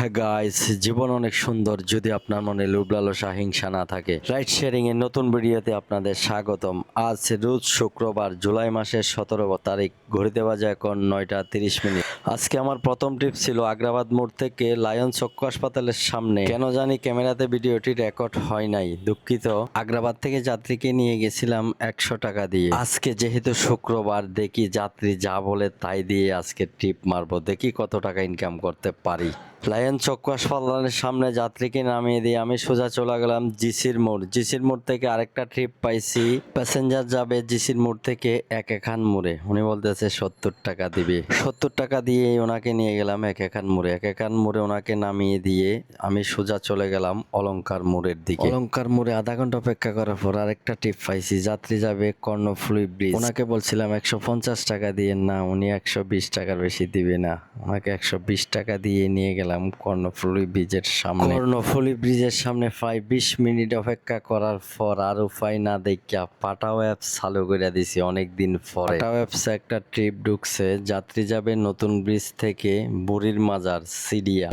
হ্যাঁ গাইস, জীবন অনেক সুন্দর যদি আপনার মনে লোভ লালসা হিংসা না থাকে। রাইড শেয়ারিং এর নতুন ভিডিওতে আপনাদের স্বাগতম। আজ রোজ শুক্রবার, জুলাই মাসের 17 তারিখ, ঘড়িতে বাজে এখন 9টা 30 মিনিট। আজকে আমার প্রথম ট্রিপ ছিল আগ্রাবাদ মোড় থেকে লায়ন চক্ষু হাসপাতালের সামনে। কেন জানি ক্যামেরাতে ভিডিওটি রেকর্ড হয় নাই, দুঃখিত। আগ্রাবাদ থেকে যাত্রীকে নিয়ে গেছিলাম 100 টাকা দিয়ে। আজকে যেহেতু শুক্রবার, দেখি যাত্রী যা বলে তাই দিয়ে আজকে ট্রিপ মারবো, দেখি কত টাকা ইনকাম করতে পারি। লায়ন চক্ষু হাসপাতালের সামনে যাত্রীকে নামিয়ে দিয়ে আমি সোজা চলে গেলাম জিসির মোড়। জিসির মোড় থেকে আরেকটা ট্রিপ পাইছি, প্যাসেঞ্জার যাবে জিসির মোড় থেকে একেখান মোড়ে। উনি বলতেছে 70 টাকা দিবে। 70 টাকা দিয়ে ওনাকে নিয়ে গেলাম একেখান মোড়ে। একেখান মোড়ে ওনাকে নামিয়ে দিয়ে আমি সোজা চলে গেলাম অলংকার মোড়ের দিকে। অলংকার মোড়ে আধা ঘন্টা অপেক্ষা করার পর আরেকটা ট্রিপ পাইছি, যাত্রী যাবে কর্ণফুলী ব্রিজ। ওনাকে বলছিলাম 150 টাকা দিয়ে, না উনি 120 টাকার বেশি দিবে না। ওনাকে 120 টাকা দিয়ে নিয়ে গেলাম কর্ণফুলী ব্রিজের সামনে। কর্ণফুলী ব্রিজের সামনে প্রায় 20 মিনিট অপেক্ষা করার পর আর উপায় না দেখা পাঠাও অ্যাপস চালু করে দিছি অনেকদিন পরে। পাঠাও অ্যাপসে একটা ট্রিপ ঢুকছে, যাত্রী যাবে নতুন ব্রিজ থেকে বুড়ির মাজার সিডিয়া।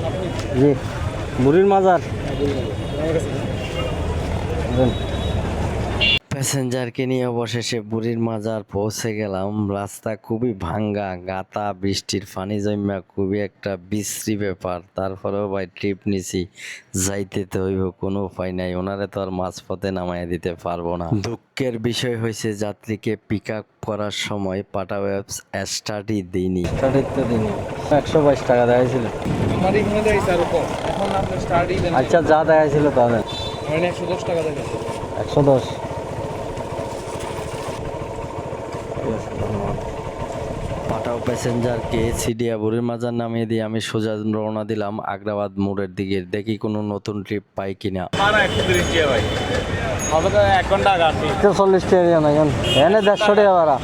বুড়ির মাজার প্যাসেঞ্জারকে নিয়ে অবশেষে বুড়ির মাজার পৌঁছে গেলাম। রাস্তা খুবই ভাঙ্গা, গাতা, বৃষ্টির পানি জমা, খুবই একটা বিশ্রী ব্যাপার। তারপরেও ভাই ট্রিপ নিছি, যাইতে তো হইব, কোনো উপায় নাই। ওনারে তো আর মাঝপথে নামাই দিতে পারবো না। দুঃখের বিষয় হয়েছে, যাত্রীকে পিক আপ করার সময় পাঠাও অ্যাপস স্টার্টই দিইনি। 122 টাকা দেখাইছিল। আমার এখানে দেয় স্যার কম, এখন আপনি স্টার্টই দেন। আচ্ছা যা দেখাইছিল তাহলে মানে 110 টাকা দেখাচ্ছে। 110। পাঠাও প্যাসেঞ্জারকে সিডিয়া বুড়ির মাজার নামিয়ে দিয়ে আমি সোজা রওনা দিলাম আগ্রাবাদ মোড়ের দিকে, দেখি কোনো নতুন ট্রিপ পাই কিনা। আর 130 টাকা ভাই, হবে তো 1 ঘন্টা গাড়ি। 40 টাকা না কেন এনে 150 টাকা ভাড়া,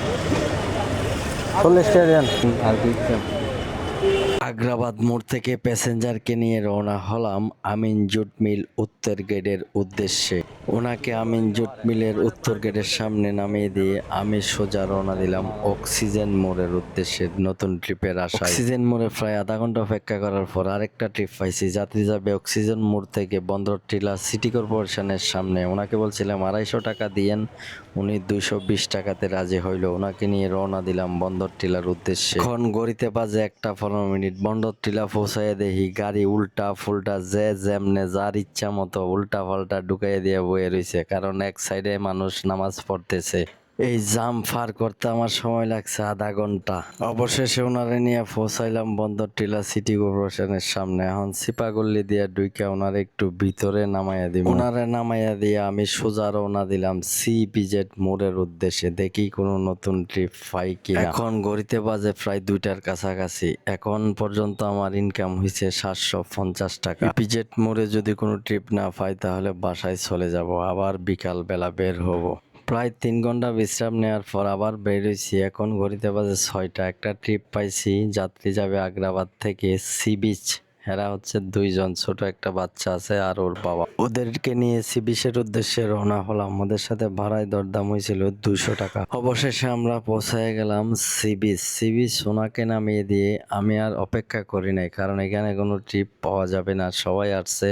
40 টাকা আর কি। আগ্রাবাদ মোড় থেকে প্যাসেঞ্জারকে নিয়ে রওনা হলাম আমিন জুট মিল উত্তর গেটের উদ্দেশ্যে। ওনাকে আমিন জুট মিলের উত্তর গেটের সামনে নামিয়ে দিয়ে আমি সোজা রওনা দিলাম অক্সিজেন মোড়ের উদ্দেশ্যে নতুন ট্রিপের আশায়। অক্সিজেন মোড়ে প্রায় আধা ঘন্টা অপেক্ষা করার পর আরেকটা ট্রিপ পাইছি, যাত্রী যাবে অক্সিজেন মোড় থেকে বন্দর টিলা সিটি কর্পোরেশনের সামনে। ওনাকে বলছিলাম 250 টাকা দিয়েন, উনি 220 টাকাতে রাজি হইল। ওনাকে নিয়ে রওনা দিলাম বন্দর টিলার উদ্দেশ্যে। এখন গড়িতে বাজে 1:15। বন্দর টিলা পৌঁছায় দেখি গাড়ি উল্টা ফুলটা, যে যেমনে যার ইচ্ছা মতো উল্টা পাল্টা ঢুকাইয়া দিয়ে বয়ে রয়েছে, কারণ এক সাইডে মানুষ নামাজ পড়তেছে। এই জাম পার করতে আমার সময় লাগছে আধা ঘন্টা। অবশেষে ওনারে নিয়ে পৌঁছাইলাম বন্দর টিলা সিটি কর্পোরেশনের সামনে। এখন সিপাগল্লি দিয়ে ঢুকে ওনারে একটু ভিতরে নামাইয়া দিব। ওনারে নামাইয়া দিয়ে আমি সোজা রওনা দিলাম সিপিজেড মোড়ের উদ্দেশ্যে, দেখি কোনো নতুন ট্রিপ পাই কিনা। এখন ঘড়িতে বাজে প্রায় 2টার কাছাকাছি। এখন পর্যন্ত আমার ইনকাম হয়েছে 750 টাকা। সিপিজেড মোড়ে যদি কোনো ট্রিপ না পাই তাহলে বাসায় চলে যাব, আবার বিকাল বেলা বের হব। প্রায় 3 ঘন্টা বিশ্রাম নেওয়ার পর আবার বের হয়েছি। এখন ঘড়িতে বাজে 6টা। একটা ট্রিপ পাইছি, যাত্রী যাবে আগ্রাবাদ থেকে সি বিচ। এরা হচ্ছে 2 জন, ছোট একটা বাচ্চা আছে আর ওর বাবা। ওদেরকে নিয়ে সি বিচের উদ্দেশ্যে রওনা হলাম। ওদের সাথে ভাড়ায় দরদাম হয়েছিল 200 টাকা। অবশেষে আমরা পৌঁছায় গেলাম সি বিচ। সি বিচ ওনাকে নামিয়ে দিয়ে আমি আর অপেক্ষা করি নাই, কারণ এখানে কোনো ট্রিপ পাওয়া যাবে না। সবাই আসছে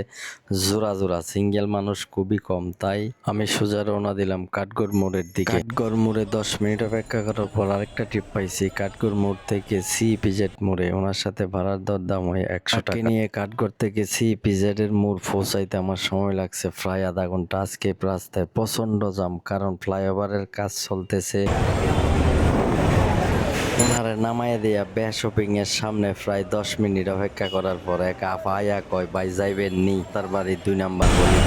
জোড়া জোড়া, সিঙ্গেল মানুষ খুবই কম। তাই আমি সোজা রওনা দিলাম কাঠগড় মোড়ের দিকে। কাঠগড় মোড়ে 10 মিনিট অপেক্ষা করার পর আরেকটা ট্রিপ পাইছি কাঠগড় মোড় থেকে সিপিজেড মোড়ে। ওনার সাথে ভাড়ার দরদাম হয় 100 টাকা। নিয়ে কাঠগড় থেকে সিপিজেড এর মোড় পৌঁছাইতে আমার সময় লাগছে প্রায় আধা ঘন্টা। আজকে রাস্তায় প্রচন্ড জাম, কারণ ফ্লাইওভারের কাজ চলতেছে। ওনারে নামাইয়া দিয়া বে শপিং এর সামনে প্রায় 10 মিনিট অপেক্ষা করার পর এক আপা আয়া কয়, ভাই যাইবেন নি? তার বাড়ি 2 নাম্বার গলি।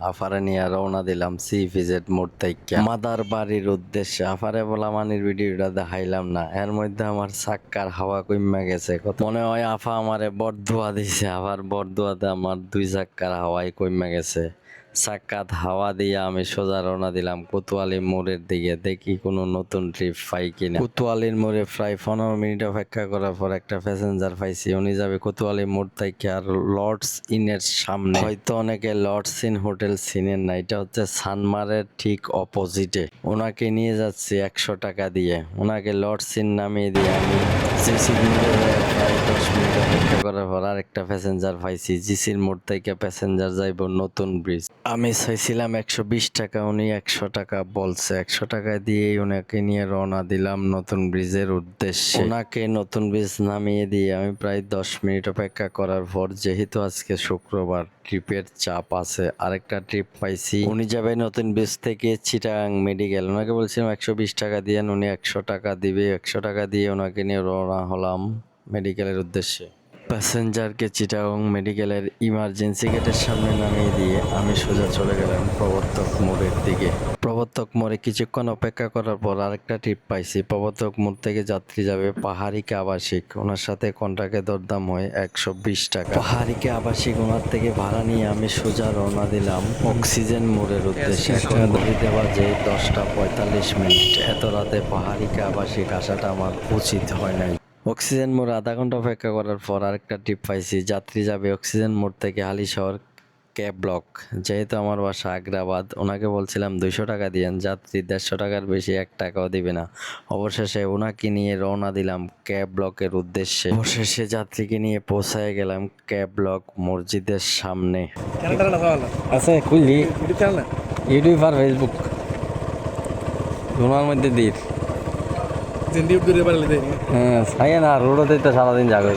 আফারে নিয়ে রওনা দিলাম সিপিজেড মোড় থেকে মাদার বাড়ির উদ্দেশ্যে। আফারে বলা মানির ভিডিওটা দেখাইলাম না, এর মধ্যে আমার চাক্কার হাওয়া কমে গেছে। মনে হয় আফা আমারে বরদোয়া দিছে, আবার বরদোয়াতে আমার 2 চাক্কার হাওয়াই কমে গেছে। সাক্ষাৎ হাওয়া দিয়ে আমি সোজা রওনা দিলাম কোতোয়ালি মোড়ের দিকে, দেখি কোনো নতুন ট্রিপ পাই কিনা। কোতোয়ালির মোড়ে প্রায় 15 মিনিট অপেক্ষা করার পর একটা প্যাসেঞ্জার পাইছি। উনি যাবে কোতোয়ালি মোড় থেকে আর লর্ডস ইনের সামনে। হয়তো অনেকে লর্ডস ইন হোটেল চিনেন না, এটা হচ্ছে সানমারের ঠিক অপোজিটে। ওনাকে নিয়ে যাচ্ছি 100 টাকা দিয়ে। ওনাকে লর্ডস ইন নামিয়ে দিয়ে আমি জিসির মোড়ে প্রায় 10 মিনিট অপেক্ষা করার পর আরেকটা প্যাসেঞ্জার পাইছি। জিসির মোড় থেকে প্যাসেঞ্জার যাইব নতুন ব্রিজ। আমি চাইছিলাম 120 টাকা, উনি 100 টাকা বলছে। 100 টাকা দিয়েই ওনাকে নিয়ে রওনা দিলাম নতুন ব্রিজের উদ্দেশ্যে। ওনাকে নতুন ব্রিজ নামিয়ে দিয়ে আমি প্রায় 10 মিনিট অপেক্ষা করার পর, যেহেতু আজকে শুক্রবার ট্রিপের চাপ আছে, আরেকটা ট্রিপ পাইছি। উনি যাবে নতুন ব্রিজ থেকে চিটাগাং মেডিকেল। ওনাকে বলছিলাম 120 টাকা দিয়ে, উনি 100 টাকা দিবে। 100 টাকা দিয়ে ওনাকে নিয়ে রওনা হলাম মেডিকেলের উদ্দেশ্যে। প্যাসেঞ্জারকে চিটাগং মেডিকেলের ইমার্জেন্সি গেটের সামনে নামিয়ে দিয়ে আমি সোজা চলে গেলাম প্রবর্তক মোড়ের দিকে। প্রবর্তক মোড়ে কিছুক্ষণ অপেক্ষা করার পর আরেকটা ট্রিপ পাইছি। প্রবর্তক মোড় থেকে যাত্রী যাবে পাহাড়িকে আবাসিক। ওনার সাথে কন্ট্রাক্টে দরদাম হয় 120 টাকা। পাহাড়িকে আবাসিক ওনার থেকে ভাড়া নিয়ে আমি সোজা রওনা দিলাম অক্সিজেন মোড়ের উদ্দেশ্যে। এখন ঘড়িতে বাজে 10:45। এত রাতে পাহাড়িকে আবাসিক আসাটা আমার উচিত হয় নাই। অক্সিজেন মোড় আধা ঘন্টা অপেক্ষা করার পর আরেকটা ট্রিপ পাইছি। যাত্রী যাবে অক্সিজেন মোড় থেকে হালিশহর ক্যাব ব্লক। যেহেতু আমার বাসা আগ্রাবাদ, ওনাকে বলছিলাম 200 টাকা দিয়েন। যাত্রী 150 টাকার বেশি 1 টাকাও দিবে না। অবশেষে ওনাকে নিয়ে রওনা দিলাম ক্যাব ব্লকের উদ্দেশ্যে। অবশেষে যাত্রীকে নিয়ে পৌঁছায় গেলাম ক্যাব ব্লক মসজিদের সামনে। আছে খুললি ইউটিউব আর ফেসবুক তোমার মধ্যে দিন। হ্যাঁ ছাই না রোডতে তো সারাদিন যাবে,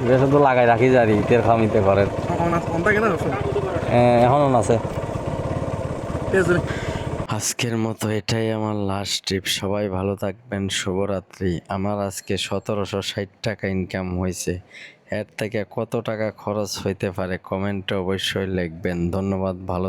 বেশ তো লাগাই রাখি যারি তেল খামিতে ঘরের। এখনও আছে। আজকের মতো এটাই আমার লাস্ট ট্রিপ। সবাই ভালো থাকবেন, শুভরাত্রি। আমার আজকে 1760 টাকা ইনকাম হয়েছে। এর থেকে কত টাকা খরচ হইতে পারে কমেন্টে অবশ্যই লিখবেন। ধন্যবাদ, ভালো